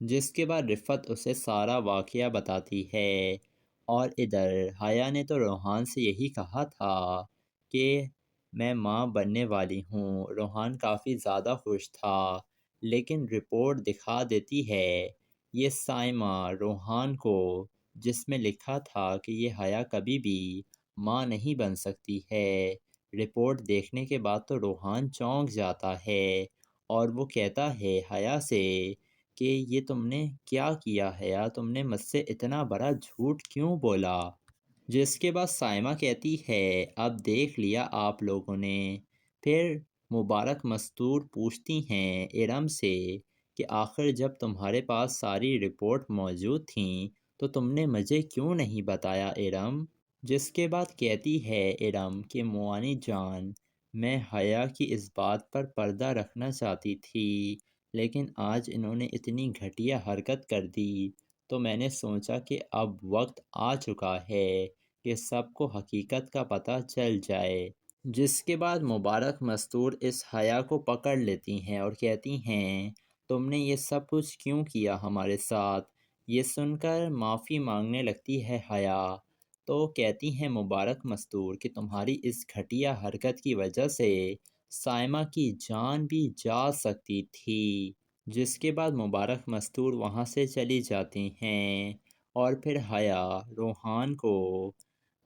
جس کے بعد رفت اسے سارا واقعہ بتاتی ہے۔ اور ادھر حیا نے تو روحان سے یہی کہا تھا کہ میں ماں بننے والی ہوں۔ روحان کافی زیادہ خوش تھا، لیکن رپورٹ دکھا دیتی ہے یہ سائمہ روحان کو، جس میں لکھا تھا کہ یہ حیا کبھی بھی ماں نہیں بن سکتی ہے۔ رپورٹ دیکھنے کے بعد تو روحان چونک جاتا ہے اور وہ کہتا ہے حیا سے کہ یہ تم نے کیا کیا حیا، تم نے مجھ سے اتنا بڑا جھوٹ کیوں بولا؟ جس کے بعد سائمہ کہتی ہے اب دیکھ لیا آپ لوگوں نے۔ پھر مبارک مستور پوچھتی ہیں ارم سے کہ آخر جب تمہارے پاس ساری رپورٹ موجود تھیں تو تم نے مجھے کیوں نہیں بتایا ارم؟ جس کے بعد کہتی ہے ارم کہ موانی جان، میں حیا کی اس بات پر پردہ رکھنا چاہتی تھی، لیکن آج انہوں نے اتنی گھٹیا حرکت کر دی تو میں نے سوچا کہ اب وقت آ چکا ہے کہ سب کو حقیقت کا پتہ چل جائے۔ جس کے بعد مبارک مستور اس حیا کو پکڑ لیتی ہیں اور کہتی ہیں تم نے یہ سب کچھ کیوں کیا ہمارے ساتھ؟ یہ سن کر معافی مانگنے لگتی ہے حیا، تو کہتی ہیں مبارک مستور کہ تمہاری اس گھٹیا حرکت کی وجہ سے سائمہ کی جان بھی جا سکتی تھی۔ جس کے بعد مبارک مستور وہاں سے چلی جاتی ہیں اور پھر حیا روحان کو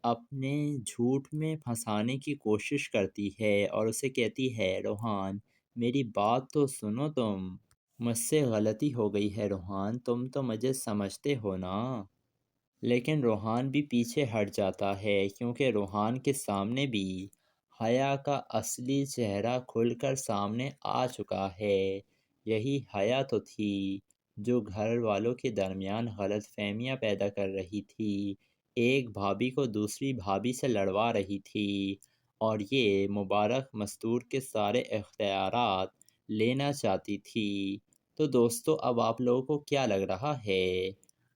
اپنے جھوٹ میں پھنسانے کی کوشش کرتی ہے اور اسے کہتی ہے روحان میری بات تو سنو، تم مجھ سے غلطی ہو گئی ہے روحان، تم تو مجھے سمجھتے ہو نا۔ لیکن روحان بھی پیچھے ہٹ جاتا ہے کیونکہ روحان کے سامنے بھی حیا کا اصلی چہرہ کھل کر سامنے آ چکا ہے۔ یہی حیا تو تھی جو گھر والوں کے درمیان غلط فہمیاں پیدا کر رہی تھی، ایک بھابھی کو دوسری بھابھی سے لڑوا رہی تھی اور یہ مبارک مستور کے سارے اختیارات لینا چاہتی تھی۔ تو دوستو اب آپ لوگوں کو کیا لگ رہا ہے؟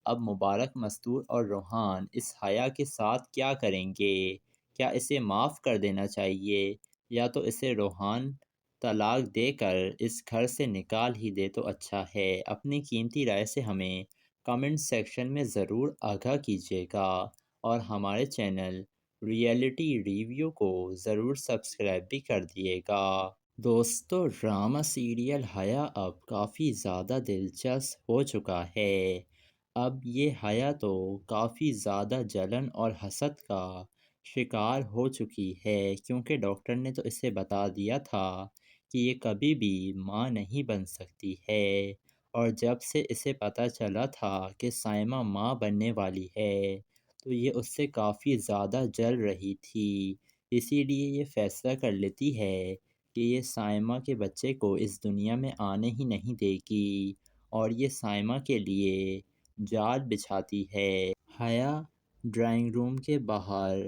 اب مبارک مستور اور روحان اس حیا کے ساتھ کیا کریں گے؟ کیا اسے معاف کر دینا چاہیے یا تو اسے روحان طلاق دے کر اس گھر سے نکال ہی دے تو اچھا ہے؟ اپنی قیمتی رائے سے ہمیں کمنٹ سیکشن میں ضرور آگاہ کیجیے گا اور ہمارے چینل ریئلٹی ریویو کو ضرور سبسکرائب بھی کر دیے گا۔ دوستو ڈرامہ سیریل حیا اب کافی زیادہ دلچسپ ہو چکا ہے۔ اب یہ حیا تو کافی زیادہ جلن اور حسد کا شکار ہو چکی ہے کیونکہ ڈاکٹر نے تو اسے بتا دیا تھا کہ یہ کبھی بھی ماں نہیں بن سکتی ہے، اور جب سے اسے پتہ چلا تھا کہ سائمہ ماں بننے والی ہے تو یہ اس سے کافی زیادہ جل رہی تھی، اسی لیے یہ فیصلہ کر لیتی ہے کہ یہ سائمہ کے بچے کو اس دنیا میں آنے ہی نہیں دے گی اور یہ سائمہ کے لیے جال بچھاتی ہے۔ حیا ڈرائنگ روم کے باہر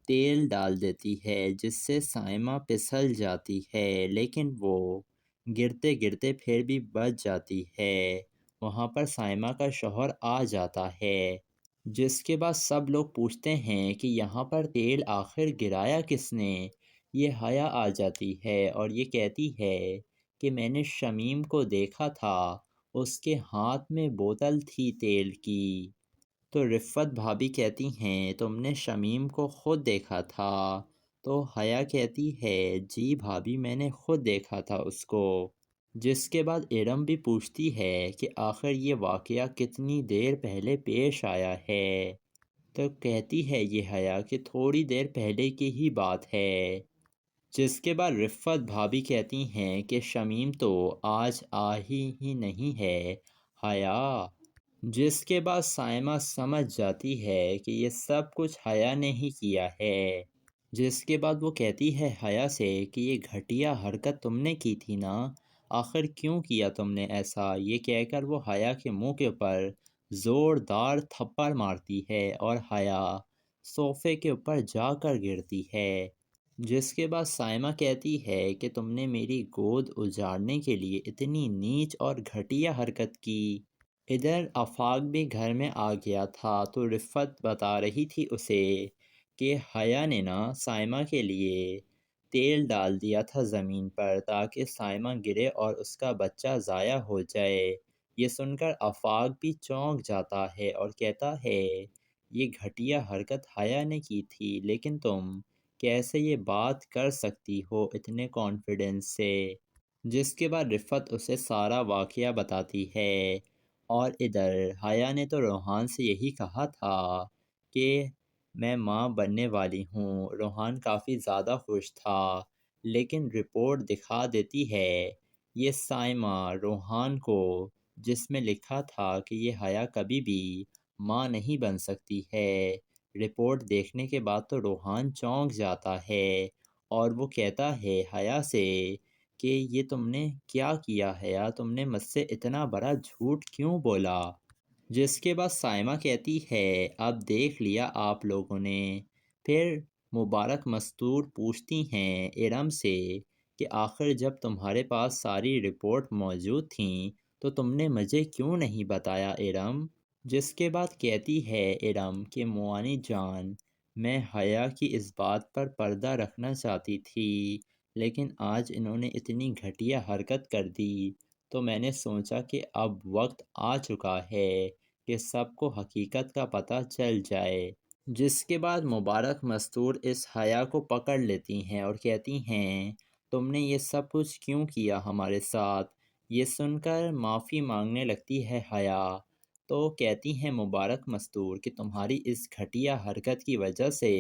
تیل ڈال دیتی ہے جس سے سائمہ پھسل جاتی ہے، لیکن وہ گرتے گرتے پھر بھی بچ جاتی ہے۔ وہاں پر سائمہ کا شوہر آ جاتا ہے، جس کے بعد سب لوگ پوچھتے ہیں کہ یہاں پر تیل آخر گرایا کس نے؟ یہ حیا آ جاتی ہے اور یہ کہتی ہے کہ میں نے شمیم کو دیکھا تھا، اس کے ہاتھ میں بوتل تھی تیل کی۔ تو رفت بھابھی کہتی ہیں تم نے شمیم کو خود دیکھا تھا؟ تو حیا کہتی ہے جی بھابھی میں نے خود دیکھا تھا اس کو۔ جس کے بعد ارم بھی پوچھتی ہے کہ آخر یہ واقعہ کتنی دیر پہلے پیش آیا ہے؟ تو کہتی ہے یہ حیا کہ تھوڑی دیر پہلے کی ہی بات ہے۔ جس کے بعد رفت بھابھی کہتی ہیں کہ شمیم تو آج ہی نہیں ہے حیا۔ جس کے بعد سائمہ سمجھ جاتی ہے کہ یہ سب کچھ حیا نے ہی کیا ہے۔ جس کے بعد وہ کہتی ہے حیا سے کہ یہ گھٹیا حرکت تم نے کی تھی نا، آخر کیوں کیا تم نے ایسا؟ یہ کہہ کر وہ حیا کے منہ کے اوپر زوردار تھپڑ مارتی ہے اور حیا صوفے کے اوپر جا کر گرتی ہے۔ جس کے بعد سائمہ کہتی ہے کہ تم نے میری گود اجاڑنے کے لیے اتنی نیچ اور گھٹیا حرکت کی۔ ادھر آفاق بھی گھر میں آ گیا تھا تو رفت بتا رہی تھی اسے کہ حیا نے نا سائمہ کے لیے تیل ڈال دیا تھا زمین پر تاکہ سائمہ گرے اور اس کا بچہ ضائع ہو جائے، یہ سن کر آفاق بھی چونک جاتا ہے اور کہتا ہے یہ گھٹیا حرکت حیا نے کی تھی، لیکن تم کیسے یہ بات کر سکتی ہو اتنے کانفیڈنس سے؟ جس کے بعد رفت اسے سارا واقعہ بتاتی ہے۔ اور ادھر حیا نے تو روحان سے یہی کہا تھا کہ میں ماں بننے والی ہوں۔ روحان کافی زیادہ خوش تھا، لیکن رپورٹ دکھا دیتی ہے یہ سائمہ روحان کو، جس میں لکھا تھا کہ یہ حیا کبھی بھی ماں نہیں بن سکتی ہے۔ رپورٹ دیکھنے کے بعد تو روحان چونک جاتا ہے اور وہ کہتا ہے حیا سے کہ یہ تم نے کیا کیا حیا، تم نے مجھ سے اتنا بڑا جھوٹ کیوں بولا؟ جس کے بعد سائمہ کہتی ہے اب دیکھ لیا آپ لوگوں نے۔ پھر مبارک مستور پوچھتی ہیں ارم سے کہ آخر جب تمہارے پاس ساری رپورٹ موجود تھیں تو تم نے مجھے کیوں نہیں بتایا ارم؟ جس کے بعد کہتی ہے ارم کہ موانی جان، میں حیا کی اس بات پر پردہ رکھنا چاہتی تھی، لیکن آج انہوں نے اتنی گھٹیا حرکت کر دی تو میں نے سوچا کہ اب وقت آ چکا ہے کہ سب کو حقیقت کا پتہ چل جائے۔ جس کے بعد مبارک مستور اس حیا کو پکڑ لیتی ہیں اور کہتی ہیں تم نے یہ سب کچھ کیوں کیا ہمارے ساتھ؟ یہ سن کر معافی مانگنے لگتی ہے حیا، تو کہتی ہیں مبارک مستور کہ تمہاری اس گھٹیا حرکت کی وجہ سے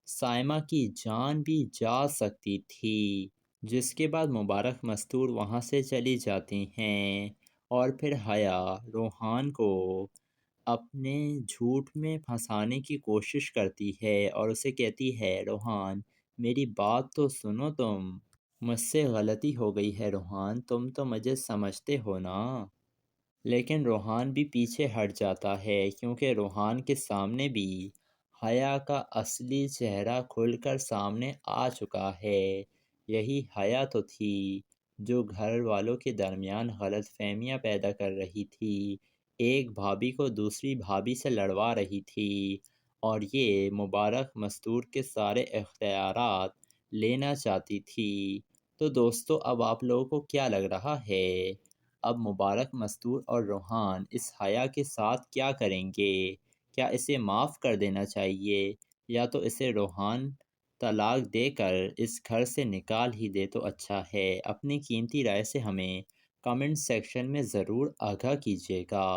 سائمہ کی جان بھی جا سکتی تھی۔ جس کے بعد مبارک مستور وہاں سے چلی جاتی ہیں اور پھر حیا روحان کو اپنے جھوٹ میں پھنسانے کی کوشش کرتی ہے اور اسے کہتی ہے روحان میری بات تو سنو، تم مجھ سے غلطی ہو گئی ہے روحان، تم تو مجھے سمجھتے ہو نا۔ لیکن روحان بھی پیچھے ہٹ جاتا ہے کیونکہ روحان کے سامنے بھی حیا کا اصلی چہرہ کھل کر سامنے آ چکا ہے۔ یہی حیا تو تھی جو گھر والوں کے درمیان غلط فہمیاں پیدا کر رہی تھی، ایک بھابھی کو دوسری بھابھی سے لڑوا رہی تھی اور یہ مبارک مستور کے سارے اختیارات لینا چاہتی تھی۔ تو دوستو اب آپ لوگوں کو کیا لگ رہا ہے؟ اب مبارک مستور اور روحان اس حیا کے ساتھ کیا کریں گے؟ کیا اسے معاف کر دینا چاہیے یا تو اسے روحان طلاق دے کر اس گھر سے نکال ہی دے تو اچھا ہے؟ اپنی قیمتی رائے سے ہمیں کمنٹ سیکشن میں ضرور آگاہ کیجیے گا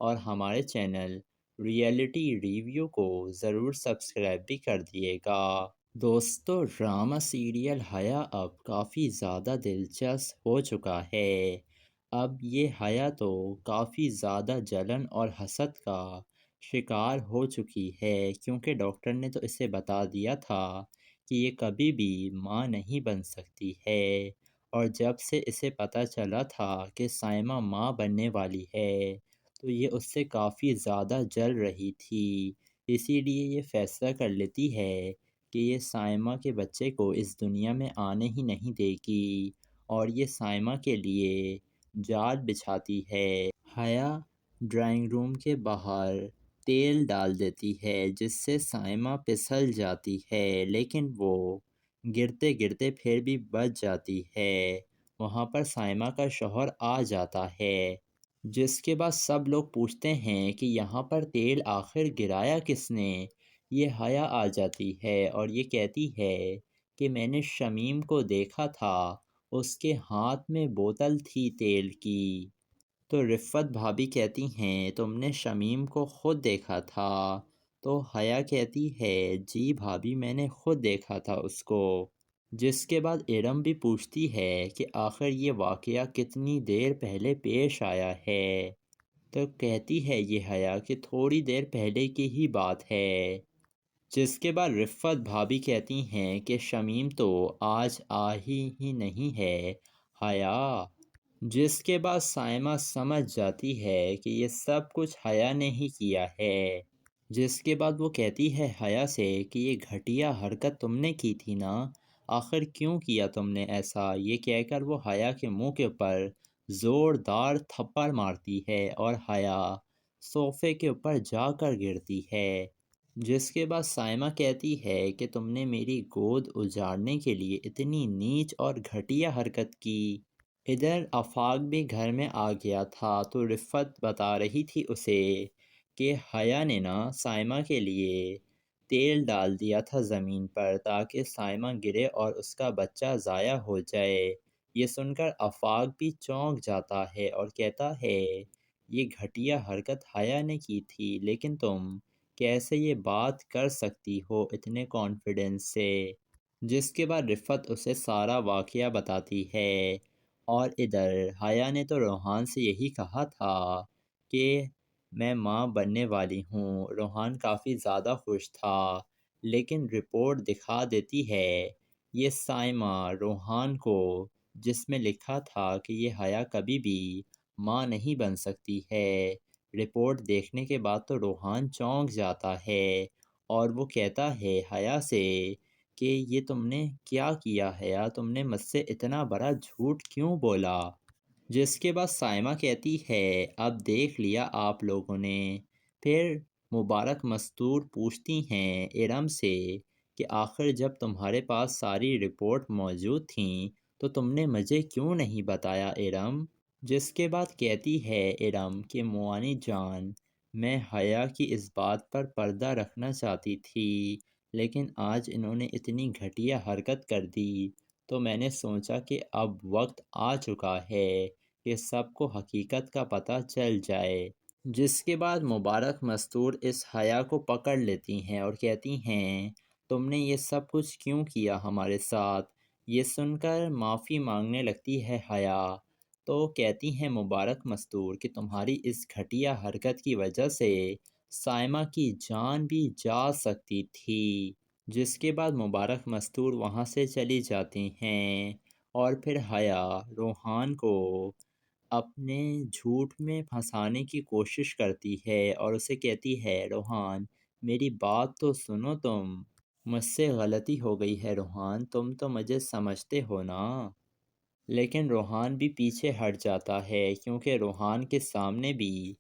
اور ہمارے چینل ریئلٹی ریویو کو ضرور سبسکرائب بھی کر دیے گا۔ دوستو ڈرامہ سیریل حیا اب کافی زیادہ دلچسپ ہو چکا ہے۔ اب یہ حیا تو کافی زیادہ جلن اور حسد کا شکار ہو چکی ہے کیونکہ ڈاکٹر نے تو اسے بتا دیا تھا کہ یہ کبھی بھی ماں نہیں بن سکتی ہے، اور جب سے اسے پتہ چلا تھا کہ سائمہ ماں بننے والی ہے تو یہ اس سے کافی زیادہ جل رہی تھی، اسی لیے یہ فیصلہ کر لیتی ہے کہ یہ سائمہ کے بچے کو اس دنیا میں آنے ہی نہیں دے گی اور یہ سائمہ کے لیے جال بچھاتی ہے۔ حیا ڈرائنگ روم کے باہر تیل ڈال دیتی ہے جس سے سائمہ پھسل جاتی ہے، لیکن وہ گرتے گرتے پھر بھی بچ جاتی ہے۔ وہاں پر سائمہ کا شوہر آ جاتا ہے، جس کے بعد سب لوگ پوچھتے ہیں کہ یہاں پر تیل آخر گرایا کس نے؟ یہ حیا آ جاتی ہے اور یہ کہتی ہے کہ میں نے شمیم کو دیکھا تھا، اس کے ہاتھ میں بوتل تھی تیل کی۔ تو رفت بھابھی کہتی ہیں تم نے شمیم کو خود دیکھا تھا؟ تو حیا کہتی ہے جی بھابھی میں نے خود دیکھا تھا اس کو۔ جس کے بعد ارم بھی پوچھتی ہے کہ آخر یہ واقعہ کتنی دیر پہلے پیش آیا ہے؟ تو کہتی ہے یہ حیا کہ تھوڑی دیر پہلے کی ہی بات ہے۔ جس کے بعد رفت بھابھی کہتی ہیں کہ شمیم تو آج ہی نہیں ہے حیا۔ جس کے بعد سائمہ سمجھ جاتی ہے کہ یہ سب کچھ حیا نے ہی کیا ہے۔ جس کے بعد وہ کہتی ہے حیا سے کہ یہ گھٹیا حرکت تم نے کی تھی نا، آخر کیوں کیا تم نے ایسا؟ یہ کہہ کر وہ حیا کے منہ کے اوپر زوردار تھپڑ مارتی ہے اور حیا صوفے کے اوپر جا کر گرتی ہے۔ جس کے بعد سائمہ کہتی ہے کہ تم نے میری گود اجاڑنے کے لیے اتنی نیچ اور گھٹیا حرکت کی۔ ادھر آفاق بھی گھر میں آ گیا تھا تو رفت بتا رہی تھی اسے کہ حیا نے نا سائمہ کے لیے تیل ڈال دیا تھا زمین پر تاکہ سائمہ گرے اور اس کا بچہ ضائع ہو جائے۔ یہ سن کر آفاق بھی چونک جاتا ہے اور کہتا ہے یہ گھٹیا حرکت حیا نے کی تھی، لیکن تم کیسے یہ بات کر سکتی ہو اتنے کانفیڈنس سے؟ جس کے بعد رفت اسے سارا واقعہ بتاتی ہے۔ اور ادھر حیا نے تو روحان سے یہی کہا تھا کہ میں ماں بننے والی ہوں۔ روحان کافی زیادہ خوش تھا، لیکن رپورٹ دکھا دیتی ہے یہ سائمہ روحان کو، جس میں لکھا تھا کہ یہ حیا کبھی بھی ماں نہیں بن سکتی ہے۔ رپورٹ دیکھنے کے بعد تو روحان چونک جاتا ہے اور وہ کہتا ہے حیا سے کہ یہ تم نے کیا کیا حیا، تم نے مجھ سے اتنا بڑا جھوٹ کیوں بولا؟ جس کے بعد سائمہ کہتی ہے اب دیکھ لیا آپ لوگوں نے۔ پھر مبارک مستور پوچھتی ہیں ارم سے کہ آخر جب تمہارے پاس ساری رپورٹ موجود تھیں تو تم نے مجھے کیوں نہیں بتایا ارم؟ جس کے بعد کہتی ہے ارم کہ موانی جان، میں حیا کی اس بات پر پردہ رکھنا چاہتی تھی، لیکن آج انہوں نے اتنی گھٹیا حرکت کر دی تو میں نے سوچا کہ اب وقت آ چکا ہے کہ سب کو حقیقت کا پتہ چل جائے۔ جس کے بعد مبارک مستور اس حیا کو پکڑ لیتی ہیں اور کہتی ہیں تم نے یہ سب کچھ کیوں کیا ہمارے ساتھ؟ یہ سن کر معافی مانگنے لگتی ہے حیا، تو کہتی ہیں مبارک مستور کہ تمہاری اس گھٹیا حرکت کی وجہ سے سائمہ کی جان بھی جا سکتی تھی۔ جس کے بعد مبارک مستور وہاں سے چلی جاتی ہیں اور پھر حیا روحان کو اپنے جھوٹ میں پھنسانے کی کوشش کرتی ہے اور اسے کہتی ہے روحان میری بات تو سنو، تم مجھ سے غلطی ہو گئی ہے روحان، تم تو مجھے سمجھتے ہو نا۔ لیکن روحان بھی پیچھے ہٹ جاتا ہے کیونکہ روحان کے سامنے بھی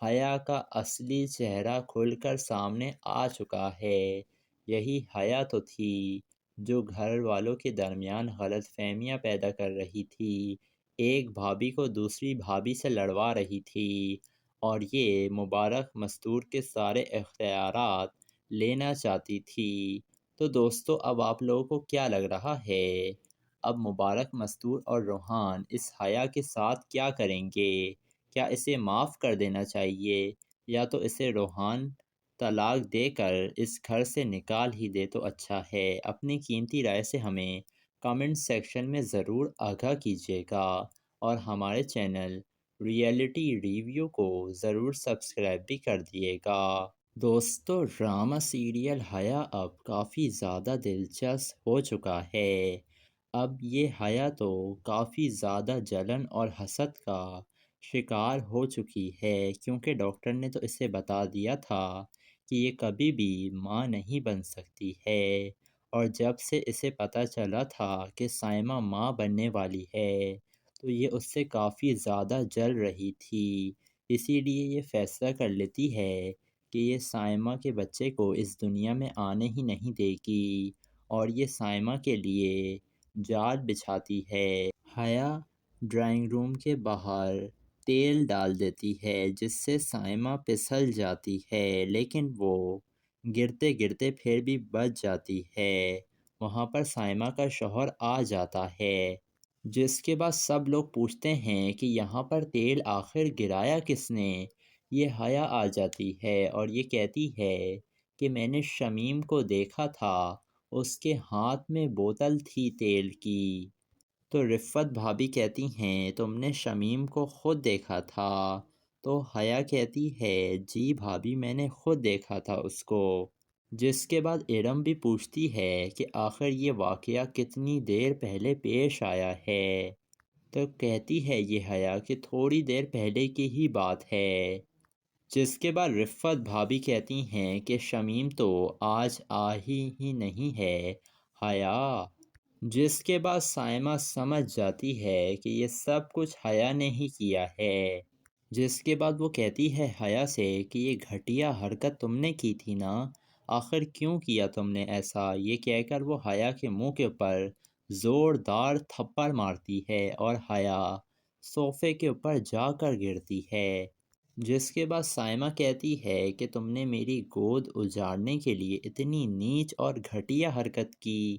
حیا کا اصلی چہرہ کھل کر سامنے آ چکا ہے۔ یہی حیا تو تھی جو گھر والوں کے درمیان غلط فہمیاں پیدا کر رہی تھی، ایک بھابھی کو دوسری بھابھی سے لڑوا رہی تھی اور یہ مبارک مستور کے سارے اختیارات لینا چاہتی تھی۔ تو دوستو اب آپ لوگوں کو کیا لگ رہا ہے؟ اب مبارک مستور اور روحان اس حیا کے ساتھ کیا کریں گے؟ کیا اسے معاف کر دینا چاہیے یا تو اسے روحان طلاق دے کر اس گھر سے نکال ہی دے تو اچھا ہے؟ اپنی قیمتی رائے سے ہمیں کامنٹ سیکشن میں ضرور آگاہ کیجیے گا اور ہمارے چینل ریئلٹی ریویو کو ضرور سبسکرائب بھی کر دیے گا۔ دوستو ڈرامہ سیریل حیا اب کافی زیادہ دلچسپ ہو چکا ہے۔ اب یہ حیا تو کافی زیادہ جلن اور حسد کا شکار ہو چکی ہے کیونکہ ڈاکٹر نے تو اسے بتا دیا تھا کہ یہ کبھی بھی ماں نہیں بن سکتی ہے، اور جب سے اسے پتہ چلا تھا کہ سائمہ ماں بننے والی ہے تو یہ اس سے کافی زیادہ جل رہی تھی، اسی لیے یہ فیصلہ کر لیتی ہے کہ یہ سائمہ کے بچے کو اس دنیا میں آنے ہی نہیں دے گی اور یہ سائمہ کے لیے جال بچھاتی ہے۔ حیا ڈرائنگ روم کے باہر تیل ڈال دیتی ہے جس سے سائمہ پھسل جاتی ہے، لیکن وہ گرتے گرتے پھر بھی بچ جاتی ہے۔ وہاں پر سائمہ کا شوہر آ جاتا ہے، جس کے بعد سب لوگ پوچھتے ہیں کہ یہاں پر تیل آخر گرایا کس نے؟ یہ حیا آ جاتی ہے اور یہ کہتی ہے کہ میں نے شمیم کو دیکھا تھا، اس کے ہاتھ میں بوتل تھی تیل کی۔ تو رفت بھابھی کہتی ہیں تم نے شمیم کو خود دیکھا تھا؟ تو حیا کہتی ہے جی بھابھی میں نے خود دیکھا تھا اس کو۔ جس کے بعد ارم بھی پوچھتی ہے کہ آخر یہ واقعہ کتنی دیر پہلے پیش آیا ہے؟ تو کہتی ہے یہ حیا کہ تھوڑی دیر پہلے کی ہی بات ہے۔ جس کے بعد رفت بھابھی کہتی ہیں کہ شمیم تو آج ہی نہیں ہے حیا۔ جس کے بعد سائمہ سمجھ جاتی ہے کہ یہ سب کچھ حیا نے ہی کیا ہے۔ جس کے بعد وہ کہتی ہے حیا سے کہ یہ گھٹیا حرکت تم نے کی تھی نا، آخر کیوں کیا تم نے ایسا؟ یہ کہہ کر وہ حیا کے منہ کے اوپر زوردار تھپڑ مارتی ہے اور حیا صوفے کے اوپر جا کر گرتی ہے، جس کے بعد سائمہ کہتی ہے کہ تم نے میری گود اجاڑنے کے لیے اتنی نیچ اور گھٹیا حرکت کی۔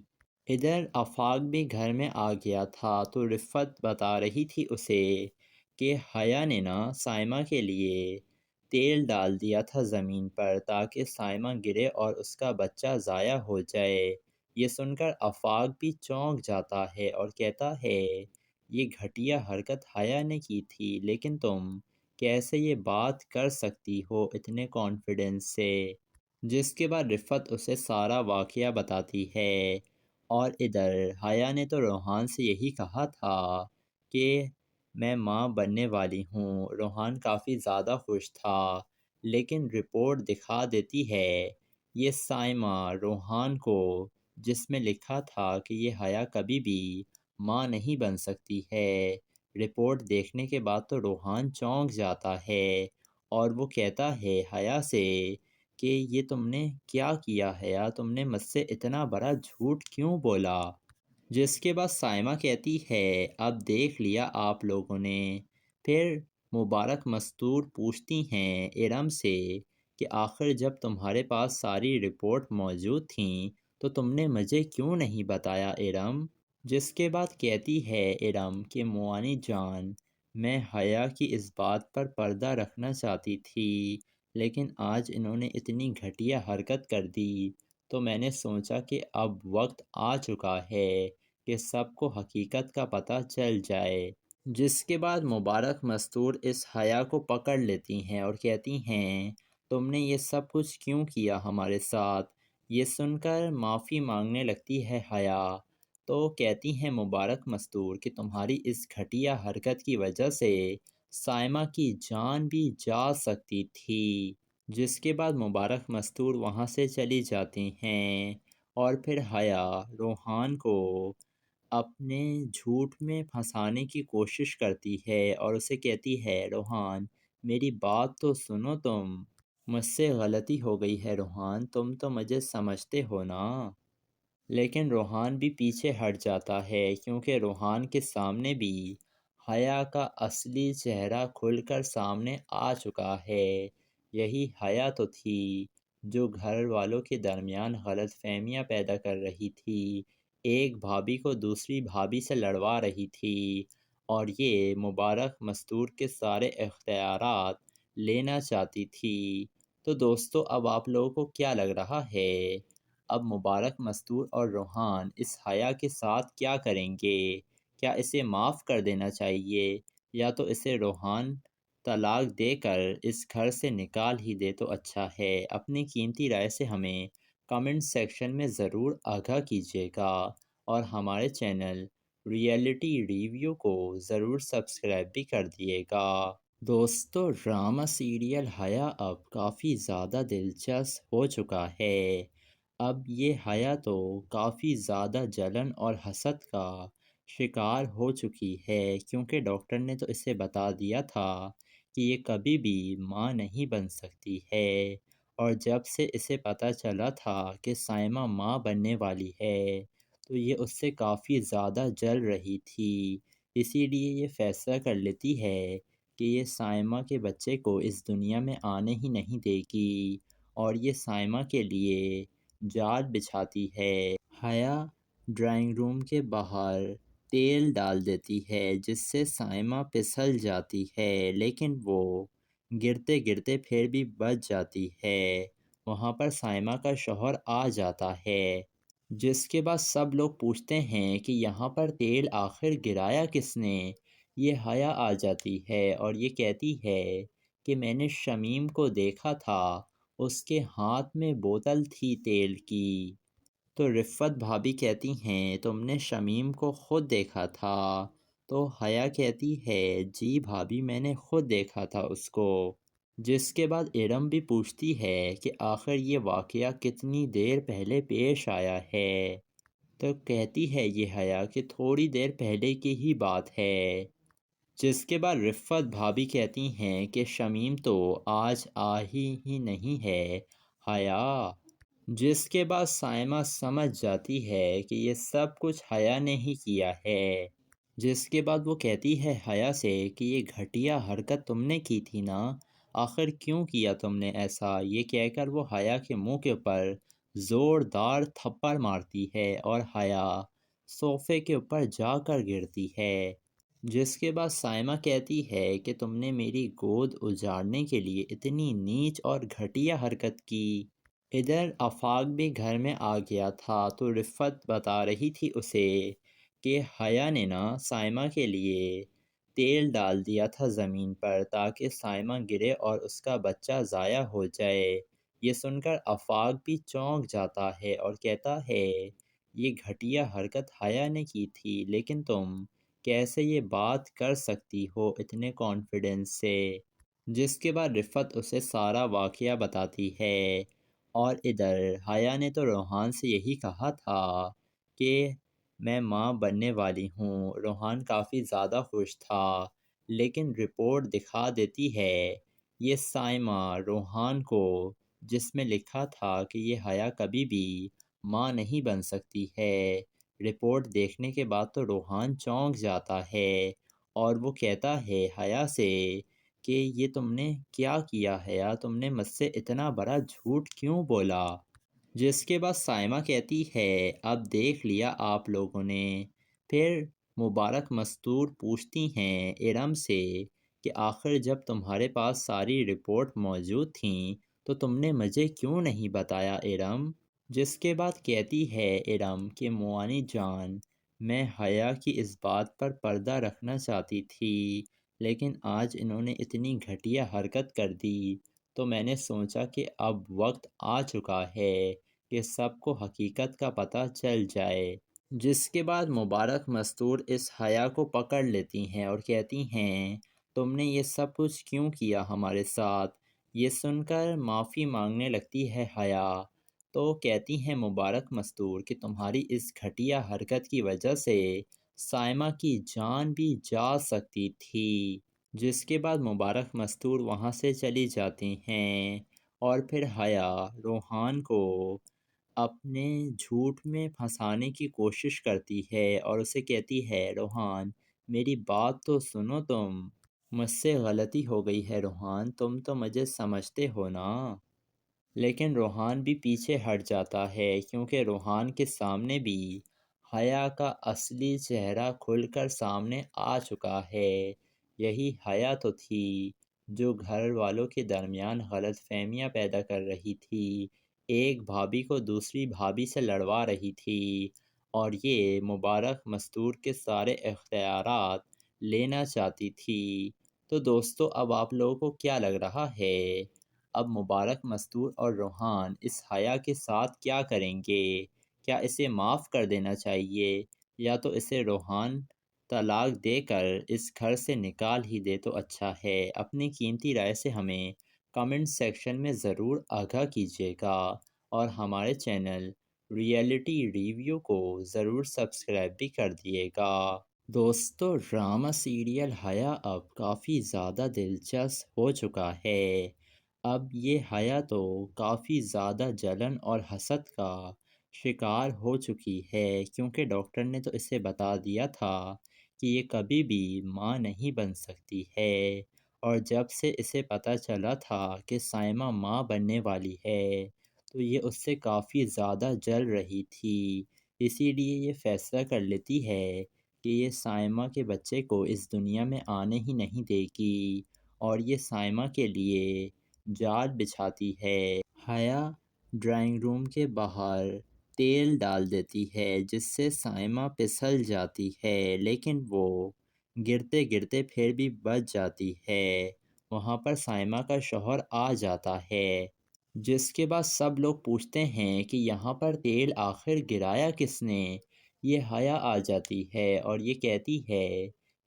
ادھر آفاق بھی گھر میں آ گیا تھا تو رفت بتا رہی تھی اسے کہ حیا نے سائمہ کے لیے تیل ڈال دیا تھا زمین پر تاکہ سائمہ گرے اور اس کا بچہ ضائع ہو جائے۔ یہ سن کر آفاق بھی چونک جاتا ہے اور کہتا ہے یہ گھٹیا حرکت حیا نے کی تھی، لیکن تم کیسے یہ بات کر سکتی ہو اتنے کانفیڈنس سے؟ جس کے بعد رفت اسے سارا واقعہ بتاتی ہے، اور ادھر حیا نے تو روحان سے یہی کہا تھا کہ میں ماں بننے والی ہوں۔ روحان کافی زیادہ خوش تھا، لیکن رپورٹ دکھا دیتی ہے یہ سائمہ روحان کو، جس میں لکھا تھا کہ یہ حیا کبھی بھی ماں نہیں بن سکتی ہے۔ رپورٹ دیکھنے کے بعد تو روحان چونک جاتا ہے اور وہ کہتا ہے حیا سے کہ یہ تم نے کیا کیا حیا، تم نے مجھ سے اتنا بڑا جھوٹ کیوں بولا؟ جس کے بعد سائمہ کہتی ہے اب دیکھ لیا آپ لوگوں نے۔ پھر مبارک مستور پوچھتی ہیں ارم سے کہ آخر جب تمہارے پاس ساری رپورٹ موجود تھیں تو تم نے مجھے کیوں نہیں بتایا ارم؟ جس کے بعد کہتی ہے ارم کہ موانی جان، میں حیا کی اس بات پر پردہ رکھنا چاہتی تھی، لیکن آج انہوں نے اتنی گھٹیا حرکت کر دی تو میں نے سوچا کہ اب وقت آ چکا ہے کہ سب کو حقیقت کا پتہ چل جائے۔ جس کے بعد مبارک مستور اس حیا کو پکڑ لیتی ہیں اور کہتی ہیں تم نے یہ سب کچھ کیوں کیا ہمارے ساتھ؟ یہ سن کر معافی مانگنے لگتی ہے حیا، تو کہتی ہیں مبارک مستور کہ تمہاری اس گھٹیا حرکت کی وجہ سے سائمہ کی جان بھی جا سکتی تھی۔ جس کے بعد مبارک مستور وہاں سے چلی جاتی ہیں، اور پھر حیا روحان کو اپنے جھوٹ میں پھنسانے کی کوشش کرتی ہے اور اسے کہتی ہے روحان میری بات تو سنو، تم مجھ سے غلطی ہو گئی ہے روحان، تم تو مجھے سمجھتے ہو نا۔ لیکن روحان بھی پیچھے ہٹ جاتا ہے کیونکہ روحان کے سامنے بھی حیا کا اصلی چہرہ کھل کر سامنے آ چکا ہے۔ یہی حیا تو تھی جو گھر والوں کے درمیان غلط فہمیاں پیدا کر رہی تھی، ایک بھابھی کو دوسری بھابھی سے لڑوا رہی تھی، اور یہ مبارک مستور کے سارے اختیارات لینا چاہتی تھی۔ تو دوستو اب آپ لوگوں کو کیا لگ رہا ہے؟ اب مبارک مستور اور روحان اس حیا کے ساتھ کیا کریں گے؟ کیا اسے معاف کر دینا چاہیے، یا تو اسے روحان طلاق دے کر اس گھر سے نکال ہی دے تو اچھا ہے؟ اپنی قیمتی رائے سے ہمیں کمنٹ سیکشن میں ضرور آگاہ کیجیے گا، اور ہمارے چینل ریئلٹی ریویو کو ضرور سبسکرائب بھی کر دیے گا۔ دوستو ڈرامہ سیریل حیا اب کافی زیادہ دلچسپ ہو چکا ہے۔ اب یہ حیا تو کافی زیادہ جلن اور حسد کا شکار ہو چکی ہے، کیونکہ ڈاکٹر نے تو اسے بتا دیا تھا کہ یہ کبھی بھی ماں نہیں بن سکتی ہے، اور جب سے اسے پتہ چلا تھا کہ سائمہ ماں بننے والی ہے تو یہ اس سے کافی زیادہ جل رہی تھی۔ اسی لیے یہ فیصلہ کر لیتی ہے کہ یہ سائمہ کے بچے کو اس دنیا میں آنے ہی نہیں دے گی، اور یہ سائمہ کے لیے جال بچھاتی ہے۔ حیا ڈرائنگ روم کے باہر تیل ڈال دیتی ہے جس سے سائمہ پھسل جاتی ہے، لیکن وہ گرتے گرتے پھر بھی بچ جاتی ہے۔ وہاں پر سائمہ کا شوہر آ جاتا ہے، جس کے بعد سب لوگ پوچھتے ہیں کہ یہاں پر تیل آخر گرایا کس نے؟ یہ حیا آ جاتی ہے اور یہ کہتی ہے کہ میں نے شمیم کو دیکھا تھا، اس کے ہاتھ میں بوتل تھی تیل کی۔ تو رفت بھابھی کہتی ہیں تم نے شمیم کو خود دیکھا تھا؟ تو حیا کہتی ہے جی بھابھی میں نے خود دیکھا تھا اس کو۔ جس کے بعد ارم بھی پوچھتی ہے کہ آخر یہ واقعہ کتنی دیر پہلے پیش آیا ہے؟ تو کہتی ہے یہ حیا کہ تھوڑی دیر پہلے کی ہی بات ہے۔ جس کے بعد رفت بھابھی کہتی ہیں کہ شمیم تو آج آئی ہی نہیں ہے حیا، جس کے بعد سائمہ سمجھ جاتی ہے کہ یہ سب کچھ حیا نے ہی کیا ہے، جس کے بعد وہ کہتی ہے حیا سے کہ یہ گھٹیا حرکت تم نے کی تھی نا، آخر کیوں کیا تم نے ایسا؟ یہ کہہ کر وہ حیا کے منہ کے اوپر زوردار تھپڑ مارتی ہے اور حیا صوفے کے اوپر جا کر گرتی ہے، جس کے بعد سائمہ کہتی ہے کہ تم نے میری گود اجاڑنے کے لیے اتنی نیچ اور گھٹیا حرکت کی۔ ادھر آفاق بھی گھر میں آ گیا تھا تو رفت بتا رہی تھی اسے کہ حیا نے نا سائمہ کے لیے تیل ڈال دیا تھا زمین پر تاکہ سائمہ گرے اور اس کا بچہ ضائع ہو جائے۔ یہ سن کر آفاق بھی چونک جاتا ہے اور کہتا ہے یہ گھٹیا حرکت حیا نے کی تھی، لیکن تم کیسے یہ بات کر سکتی ہو اتنے کانفیڈنس سے؟ جس کے بعد رفت اسے سارا واقعہ بتاتی ہے، اور ادھر حیا نے تو روحان سے یہی کہا تھا کہ میں ماں بننے والی ہوں۔ روحان کافی زیادہ خوش تھا، لیکن رپورٹ دکھا دیتی ہے یہ سائمہ روحان کو، جس میں لکھا تھا کہ یہ حیا کبھی بھی ماں نہیں بن سکتی ہے۔ رپورٹ دیکھنے کے بعد تو روحان چونک جاتا ہے اور وہ کہتا ہے حیا سے کہ یہ تم نے کیا کیا حیا، تم نے مجھ سے اتنا بڑا جھوٹ کیوں بولا؟ جس کے بعد سائمہ کہتی ہے اب دیکھ لیا آپ لوگوں نے۔ پھر مبارک مستور پوچھتی ہیں ارم سے کہ آخر جب تمہارے پاس ساری رپورٹ موجود تھیں تو تم نے مجھے کیوں نہیں بتایا ارم؟ جس کے بعد کہتی ہے ارم کہ موانی جان، میں حیا کی اس بات پر پردہ رکھنا چاہتی تھی، لیکن آج انہوں نے اتنی گھٹیا حرکت کر دی تو میں نے سوچا کہ اب وقت آ چکا ہے کہ سب کو حقیقت کا پتہ چل جائے۔ جس کے بعد مبارک مستور اس حیا کو پکڑ لیتی ہیں اور کہتی ہیں تم نے یہ سب کچھ کیوں کیا ہمارے ساتھ؟ یہ سن کر معافی مانگنے لگتی ہے حیا، تو کہتی ہیں مبارک مستور کہ تمہاری اس گھٹیا حرکت کی وجہ سے سائمہ کی جان بھی جا سکتی تھی۔ جس کے بعد مبارک مستور وہاں سے چلی جاتی ہیں، اور پھر حیا روحان کو اپنے جھوٹ میں پھنسانے کی کوشش کرتی ہے اور اسے کہتی ہے روحان میری بات تو سنو، تم مجھ سے غلطی ہو گئی ہے روحان، تم تو مجھے سمجھتے ہو نا۔ لیکن روحان بھی پیچھے ہٹ جاتا ہے کیونکہ روحان کے سامنے بھی حیا کا اصلی چہرہ کھل کر سامنے آ چکا ہے۔ یہی حیا تو تھی جو گھر والوں کے درمیان غلط فہمیاں پیدا کر رہی تھی، ایک بھابھی کو دوسری بھابھی سے لڑوا رہی تھی، اور یہ مبارک مستور کے سارے اختیارات لینا چاہتی تھی۔ تو دوستو اب آپ لوگوں کو کیا لگ رہا ہے؟ اب مبارک مستور اور روحان اس حیا کے ساتھ کیا کریں گے؟ کیا اسے معاف کر دینا چاہیے یا تو اسے روحان طلاق دے کر اس گھر سے نکال ہی دے تو اچھا ہے؟ اپنی قیمتی رائے سے ہمیں کمنٹ سیکشن میں ضرور آگاہ کیجیے گا، اور ہمارے چینل ریئلٹی ریویو کو ضرور سبسکرائب بھی کر دیے گا۔ دوستو ڈرامہ سیریل حیا اب کافی زیادہ دلچسپ ہو چکا ہے۔ اب یہ حیا تو کافی زیادہ جلن اور حسد کا شکار ہو چکی ہے، کیونکہ ڈاکٹر نے تو اسے بتا دیا تھا کہ یہ کبھی بھی ماں نہیں بن سکتی ہے، اور جب سے اسے پتہ چلا تھا کہ سائمہ ماں بننے والی ہے تو یہ اس سے کافی زیادہ جل رہی تھی، اسی لیے یہ فیصلہ کر لیتی ہے کہ یہ سائمہ کے بچے کو اس دنیا میں آنے ہی نہیں دے گی، اور یہ سائمہ کے لیے جال بچھاتی ہے۔ حیا ڈرائنگ روم کے باہر تیل ڈال دیتی ہے جس سے سائمہ پھسل جاتی ہے، لیکن وہ گرتے گرتے پھر بھی بچ جاتی ہے۔ وہاں پر سائمہ کا شوہر آ جاتا ہے، جس کے بعد سب لوگ پوچھتے ہیں کہ یہاں پر تیل آخر گرایا کس نے؟ یہ حیا آ جاتی ہے اور یہ کہتی ہے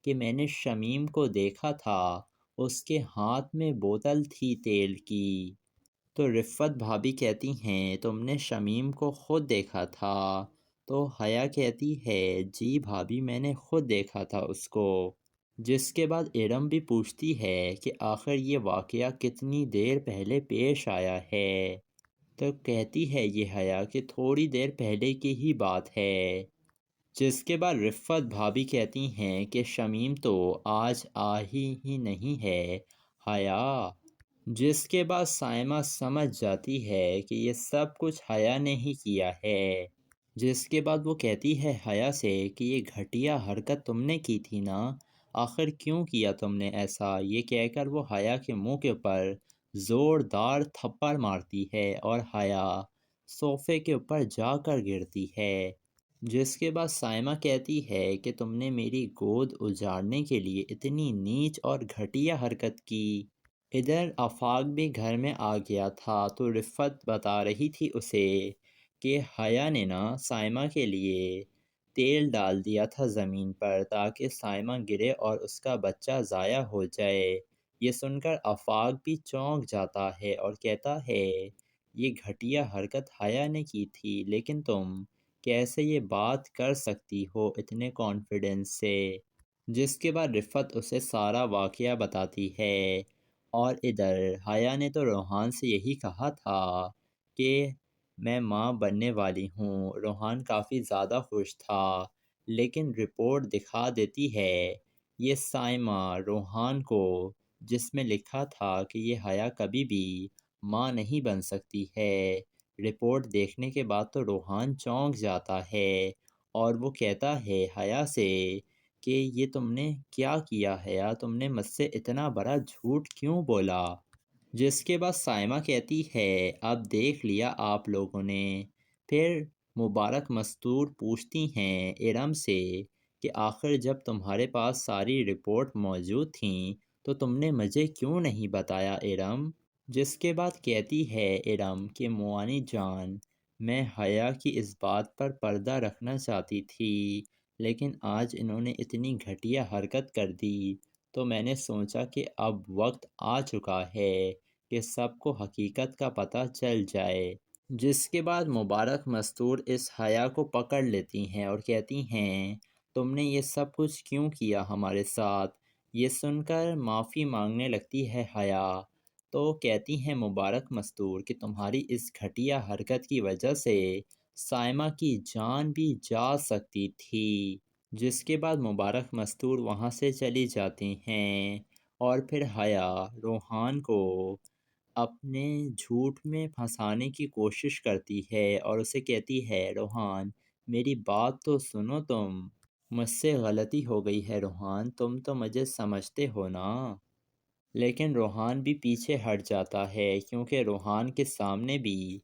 کہ میں نے شمیم کو دیکھا تھا، اس کے ہاتھ میں بوتل تھی تیل کی۔ تو رفت بھابھی کہتی ہیں تم نے شمیم کو خود دیکھا تھا؟ تو حیا کہتی ہے جی بھابھی میں نے خود دیکھا تھا اس کو۔ جس کے بعد ارم بھی پوچھتی ہے کہ آخر یہ واقعہ کتنی دیر پہلے پیش آیا ہے؟ تو کہتی ہے یہ حیا کہ تھوڑی دیر پہلے کی ہی بات ہے، جس کے بعد رفت بھابھی کہتی ہیں کہ شمیم تو آج ہی نہیں ہے حیا، جس کے بعد سائمہ سمجھ جاتی ہے کہ یہ سب کچھ حیا نے ہی کیا ہے، جس کے بعد وہ کہتی ہے حیا سے کہ یہ گھٹیا حرکت تم نے کی تھی نا، آخر کیوں کیا تم نے ایسا؟ یہ کہہ کر وہ حیا کے منہ کے اوپر زوردار تھپڑ مارتی ہے اور حیا صوفے کے اوپر جا کر گرتی ہے، جس کے بعد سائمہ کہتی ہے کہ تم نے میری گود اجاڑنے کے لیے اتنی نیچ اور گھٹیا حرکت کی۔ ادھر آفاق بھی گھر میں آ گیا تھا تو رفت بتا رہی تھی اسے کہ حیا نے نا سائمہ کے لیے تیل ڈال دیا تھا زمین پر تاکہ سائمہ گرے اور اس کا بچہ ضائع ہو جائے۔ یہ سن کر آفاق بھی چونک جاتا ہے اور کہتا ہے یہ گھٹیا حرکت حیا نے کی تھی، لیکن تم کیسے یہ بات کر سکتی ہو اتنے کانفیڈنس سے؟ جس کے بعد رفت اسے سارا واقعہ بتاتی ہے، اور ادھر حیا نے تو روحان سے یہی کہا تھا کہ میں ماں بننے والی ہوں۔ روحان کافی زیادہ خوش تھا، لیکن رپورٹ دکھا دیتی ہے یہ سائمہ روحان کو، جس میں لکھا تھا کہ یہ حیا کبھی بھی ماں نہیں بن سکتی ہے۔ رپورٹ دیکھنے کے بعد تو روحان چونک جاتا ہے اور وہ کہتا ہے حیا سے کہ یہ تم نے کیا کیا حیا، تم نے مجھ سے اتنا بڑا جھوٹ کیوں بولا؟ جس کے بعد سائمہ کہتی ہے اب دیکھ لیا آپ لوگوں نے۔ پھر مبارک مستور پوچھتی ہیں ارم سے کہ آخر جب تمہارے پاس ساری رپورٹ موجود تھیں تو تم نے مجھے کیوں نہیں بتایا ارم؟ جس کے بعد کہتی ہے ارم کہ موانی جان، میں حیا کی اس بات پر پردہ رکھنا چاہتی تھی، لیکن آج انہوں نے اتنی گھٹیا حرکت کر دی تو میں نے سوچا کہ اب وقت آ چکا ہے کہ سب کو حقیقت کا پتہ چل جائے۔ جس کے بعد مبارک مستور اس حیا کو پکڑ لیتی ہیں اور کہتی ہیں تم نے یہ سب کچھ کیوں کیا ہمارے ساتھ؟ یہ سن کر معافی مانگنے لگتی ہے حیا، تو کہتی ہیں مبارک مستور کہ تمہاری اس گھٹیا حرکت کی وجہ سے سائمہ کی جان بھی جا سکتی تھی۔ جس کے بعد مبارک مستور وہاں سے چلی جاتی ہیں اور پھر حیا روحان کو اپنے جھوٹ میں پھنسانے کی کوشش کرتی ہے اور اسے کہتی ہے روحان میری بات تو سنو، تم مجھ سے غلطی ہو گئی ہے روحان، تم تو مجھے سمجھتے ہو نا۔ لیکن روحان بھی پیچھے ہٹ جاتا ہے کیونکہ روحان کے سامنے بھی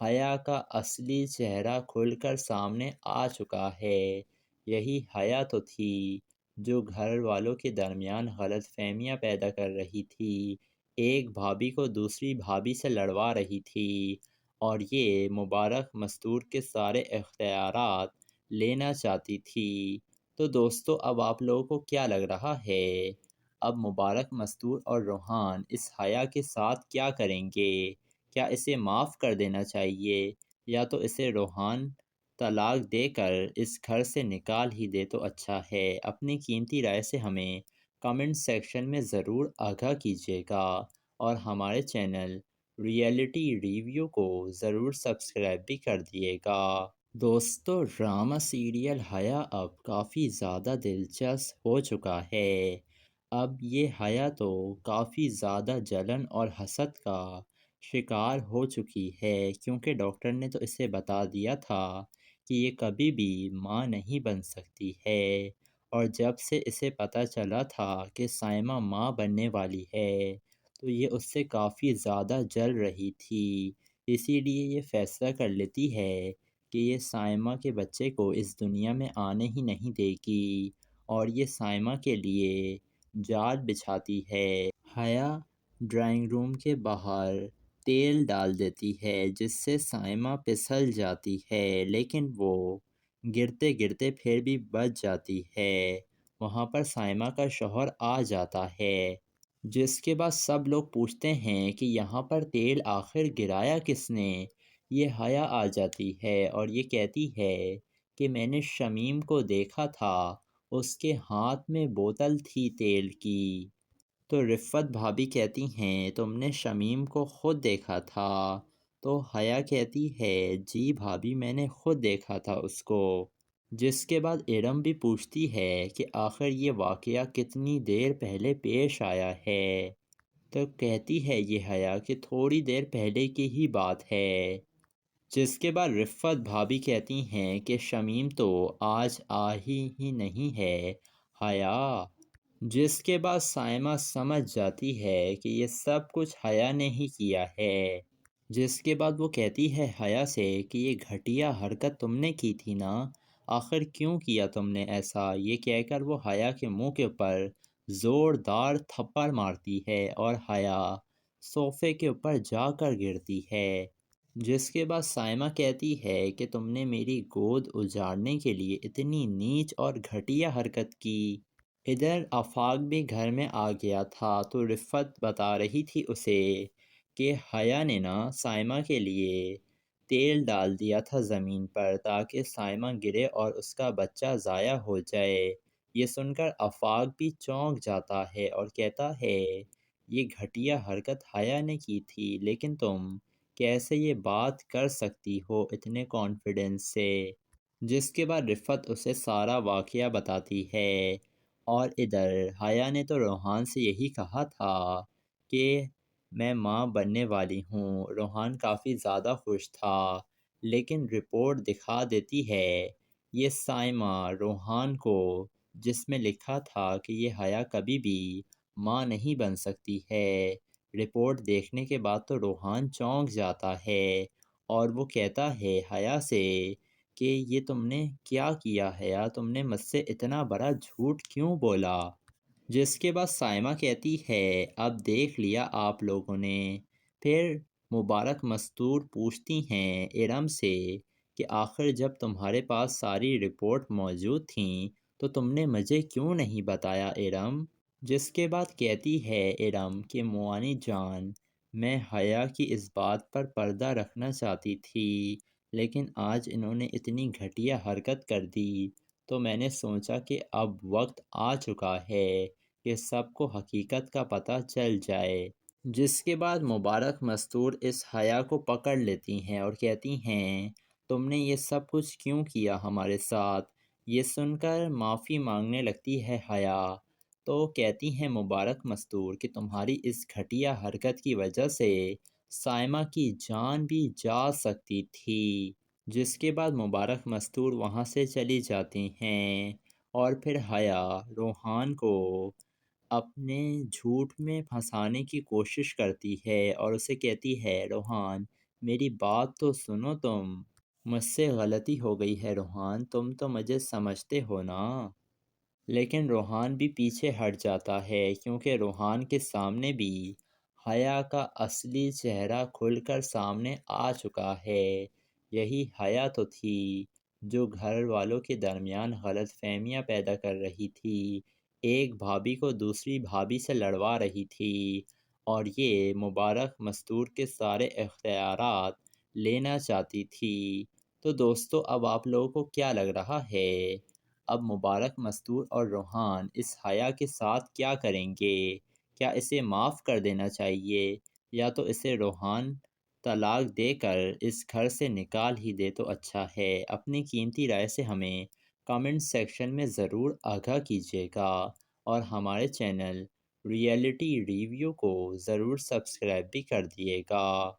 حیا کا اصلی چہرہ کھل کر سامنے آ چکا ہے۔ یہی حیا تو تھی جو گھر والوں کے درمیان غلط فہمیاں پیدا کر رہی تھی، ایک بھابھی کو دوسری بھابھی سے لڑوا رہی تھی اور یہ مبارک مستور کے سارے اختیارات لینا چاہتی تھی۔ تو دوستو اب آپ لوگوں کو کیا لگ رہا ہے؟ اب مبارک مستور اور روحان اس حیا کے ساتھ کیا کریں گے؟ کیا اسے معاف کر دینا چاہیے یا تو اسے روحان طلاق دے کر اس گھر سے نکال ہی دے تو اچھا ہے؟ اپنی قیمتی رائے سے ہمیں کمنٹ سیکشن میں ضرور آگاہ کیجیے گا اور ہمارے چینل ریئلٹی ریویو کو ضرور سبسکرائب بھی کر دیے گا۔ دوستو ڈرامہ سیریل حیا اب کافی زیادہ دلچسپ ہو چکا ہے۔ اب یہ حیا تو کافی زیادہ جلن اور حسد کا شکار ہو چکی ہے کیونکہ ڈاکٹر نے تو اسے بتا دیا تھا کہ یہ کبھی بھی ماں نہیں بن سکتی ہے، اور جب سے اسے پتہ چلا تھا کہ سائمہ ماں بننے والی ہے تو یہ اس سے کافی زیادہ جل رہی تھی، اسی لیے یہ فیصلہ کر لیتی ہے کہ یہ سائمہ کے بچے کو اس دنیا میں آنے ہی نہیں دے گی اور یہ سائمہ کے لیے جال بچھاتی ہے۔ حیا ڈرائنگ روم کے باہر تیل ڈال دیتی ہے جس سے سائمہ پھسل جاتی ہے، لیکن وہ گرتے گرتے پھر بھی بچ جاتی ہے۔ وہاں پر سائمہ کا شوہر آ جاتا ہے، جس کے بعد سب لوگ پوچھتے ہیں کہ یہاں پر تیل آخر گرایا کس نے؟ یہ حیا آ جاتی ہے اور یہ کہتی ہے کہ میں نے شمیم کو دیکھا تھا، اس کے ہاتھ میں بوتل تھی تیل کی۔ تو رفت بھابھی کہتی ہیں تم نے شمیم کو خود دیکھا تھا؟ تو حیا کہتی ہے جی بھابھی میں نے خود دیکھا تھا اس کو، جس کے بعد ارم بھی پوچھتی ہے کہ آخر یہ واقعہ کتنی دیر پہلے پیش آیا ہے، تو کہتی ہے یہ حیا کہ تھوڑی دیر پہلے کی ہی بات ہے، جس کے بعد رفت بھابھی کہتی ہیں کہ شمیم تو آج ہی نہیں ہے حیا، جس کے بعد سائمہ سمجھ جاتی ہے کہ یہ سب کچھ حیا نے ہی کیا ہے، جس کے بعد وہ کہتی ہے حیا سے کہ یہ گھٹیا حرکت تم نے کی تھی نا، آخر کیوں کیا تم نے ایسا، یہ کہہ کر وہ حیا کے منہ کے اوپر زوردار تھپڑ مارتی ہے اور حیا صوفے کے اوپر جا کر گرتی ہے، جس کے بعد سائمہ کہتی ہے کہ تم نے میری گود اجاڑنے کے لیے اتنی نیچ اور گھٹیا حرکت کی۔ ادھر آفاق بھی گھر میں آ گیا تھا تو رفت بتا رہی تھی اسے کہ حیا نے نا سائمہ کے لیے تیل ڈال دیا تھا زمین پر تاکہ سائمہ گرے اور اس کا بچہ ضائع ہو جائے۔ یہ سن کر آفاق بھی چونک جاتا ہے اور کہتا ہے یہ گھٹیا حرکت حیا نے کی تھی، لیکن تم کیسے یہ بات کر سکتی ہو اتنے کانفیڈنس سے، جس کے بعد رفت اسے سارا واقعہ بتاتی ہے۔ اور ادھر حیا نے تو روحان سے یہی کہا تھا کہ میں ماں بننے والی ہوں، روحان کافی زیادہ خوش تھا، لیکن رپورٹ دکھا دیتی ہے یہ سائمہ روحان کو، جس میں لکھا تھا کہ یہ حیا کبھی بھی ماں نہیں بن سکتی ہے۔ رپورٹ دیکھنے کے بعد تو روحان چونک جاتا ہے اور وہ کہتا ہے حیا سے کہ یہ تم نے کیا کیا حیا، تم نے مجھ سے اتنا بڑا جھوٹ کیوں بولا، جس کے بعد سائمہ کہتی ہے اب دیکھ لیا آپ لوگوں نے۔ پھر مبارک مستور پوچھتی ہیں ارم سے کہ آخر جب تمہارے پاس ساری رپورٹ موجود تھیں تو تم نے مجھے کیوں نہیں بتایا ارم، جس کے بعد کہتی ہے ارم کہ موانی جان میں حیا کی اس بات پر پردہ رکھنا چاہتی تھی، لیکن آج انہوں نے اتنی گھٹیا حرکت کر دی تو میں نے سوچا کہ اب وقت آ چکا ہے کہ سب کو حقیقت کا پتہ چل جائے، جس کے بعد مبارک مستور اس حیا کو پکڑ لیتی ہیں اور کہتی ہیں تم نے یہ سب کچھ کیوں کیا ہمارے ساتھ۔ یہ سن کر معافی مانگنے لگتی ہے حیا، تو کہتی ہیں مبارک مستور کہ تمہاری اس گھٹیا حرکت کی وجہ سے سائمہ کی جان بھی جا سکتی تھی، جس کے بعد مبارک مستور وہاں سے چلی جاتی ہیں، اور پھر حیا روحان کو اپنے جھوٹ میں پھنسانے کی کوشش کرتی ہے اور اسے کہتی ہے روحان میری بات تو سنو، تم مجھ سے غلطی ہو گئی ہے روحان، تم تو مجھے سمجھتے ہو نا، لیکن روحان بھی پیچھے ہٹ جاتا ہے کیونکہ روحان کے سامنے بھی حیا کا اصلی چہرہ کھل کر سامنے آ چکا ہے۔ یہی حیا تو تھی جو گھر والوں کے درمیان غلط فہمیاں پیدا کر رہی تھی، ایک بھابھی کو دوسری بھابھی سے لڑوا رہی تھی، اور یہ مبارک مستور کے سارے اختیارات لینا چاہتی تھی۔ تو دوستو اب آپ لوگوں کو کیا لگ رہا ہے، اب مبارک مستور اور روحان اس حیا کے ساتھ کیا کریں گے؟ کیا اسے معاف کر دینا چاہیے یا تو اسے روحان طلاق دے کر اس گھر سے نکال ہی دے تو اچھا ہے؟ اپنی قیمتی رائے سے ہمیں کامنٹ سیکشن میں ضرور آگاہ کیجیے گا، اور ہمارے چینل ریئلٹی ریویو کو ضرور سبسکرائب بھی کر دیے گا۔